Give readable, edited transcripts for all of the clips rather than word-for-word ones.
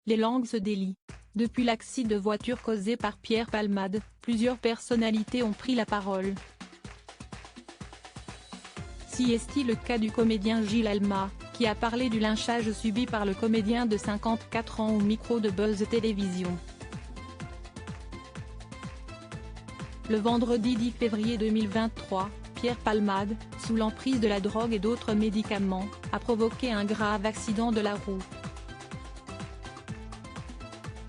les langues se délient. Depuis l'accident de voiture causé par Pierre Palmade, plusieurs personnalités ont pris la parole. Si est-il le cas du comédien Gilles Alma, qui a parlé du lynchage subi par le comédien de 54 ans au micro de Buzz Télévision. Le vendredi 10 février 2023, Pierre Palmade, sous l'emprise de la drogue et d'autres médicaments, a provoqué un grave accident de la route.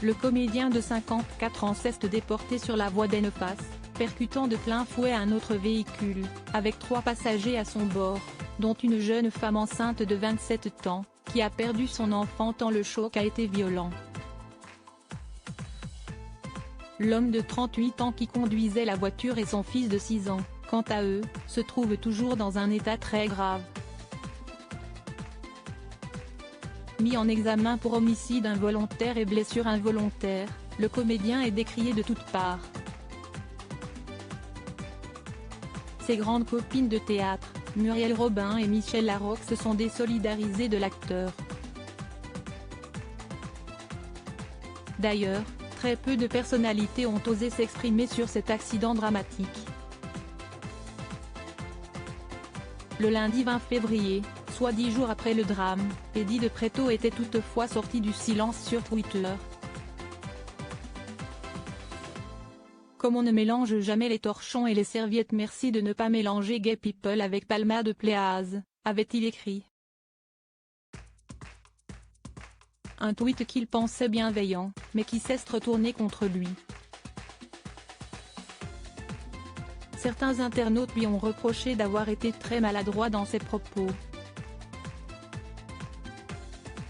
Le comédien de 54 ans s'est déporté sur la voie d'Ennefas, percutant de plein fouet un autre véhicule, avec 3 passagers à son bord, dont une jeune femme enceinte de 27 ans, qui a perdu son enfant tant le choc a été violent. L'homme de 38 ans qui conduisait la voiture et son fils de 6 ans, quant à eux, se trouvent toujours dans un état très grave. Mis en examen pour homicide involontaire et blessure involontaire, le comédien est décrié de toutes parts. Ses grandes copines de théâtre, Muriel Robin et Michel Larocque, se sont désolidarisées de l'acteur. D'ailleurs, très peu de personnalités ont osé s'exprimer sur cet accident dramatique. Le lundi 20 février, soit 10 jours après le drame, Eddie de Pretto était toutefois sorti du silence sur Twitter. Comme on ne mélange jamais les torchons et les serviettes, merci de ne pas mélanger Gay People avec Palmade Pléaz, avait-il écrit. Un tweet qu'il pensait bienveillant, mais qui s'est retourné contre lui. Certains internautes lui ont reproché d'avoir été très maladroit dans ses propos.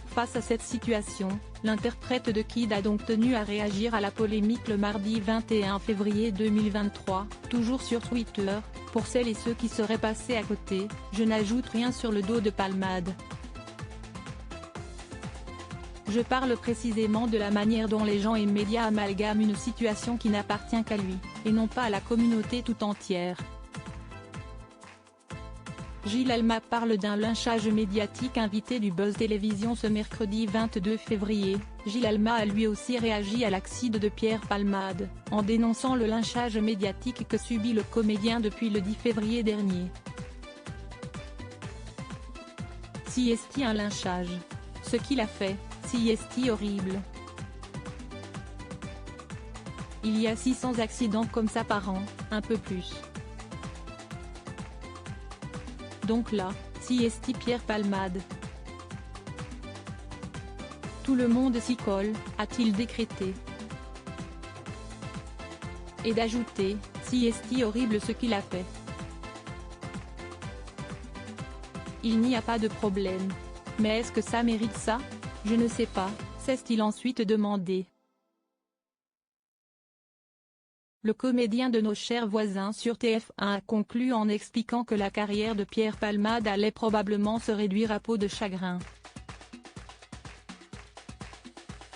Face à cette situation, l'interprète de Kid a donc tenu à réagir à la polémique le mardi 21 février 2023, toujours sur Twitter. Pour celles et ceux qui seraient passés à côté, je n'ajoute rien sur le dos de Palmade. Je parle précisément de la manière dont les gens et médias amalgament une situation qui n'appartient qu'à lui, et non pas à la communauté tout entière. Gilles Alma parle d'un lynchage médiatique. Invité du Buzz Télévision ce mercredi 22 février, Gilles Alma a lui aussi réagi à l'accident de Pierre Palmade, en dénonçant le lynchage médiatique que subit le comédien depuis le 10 février dernier. Si est-il un lynchage? Ce qu'il a fait, si est-il horrible? Il y a 600 accidents comme ça par an, un peu plus. Donc là, si est-il Pierre Palmade? Tout le monde s'y colle, a-t-il décrété. Et d'ajouter, si est-il horrible ce qu'il a fait? Il n'y a pas de problème. Mais est-ce que ça mérite ça? Je ne sais pas, s'est-il ensuite demandé. Le comédien de Nos chers voisins sur TF1 a conclu en expliquant que la carrière de Pierre Palmade allait probablement se réduire à peau de chagrin.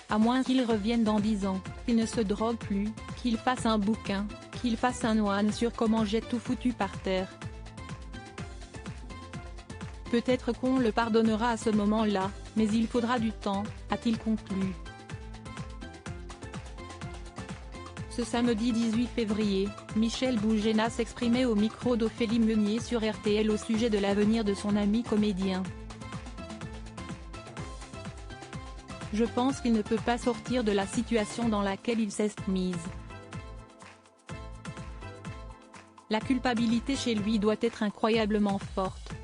À moins qu'il revienne dans 10 ans, qu'il ne se drogue plus, qu'il fasse un bouquin, qu'il fasse un one sur comment j'ai tout foutu par terre. Peut-être qu'on le pardonnera à ce moment-là, mais il faudra du temps, a-t-il conclu. Ce samedi 18 février, Michel Bougena s'exprimait au micro d'Ophélie Meunier sur RTL au sujet de l'avenir de son ami comédien. Je pense qu'il ne peut pas sortir de la situation dans laquelle il s'est mise. La culpabilité chez lui doit être incroyablement forte.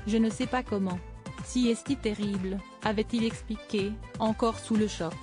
Je ne sais pas comment. Si est-il terrible, avait-il expliqué, encore sous le choc.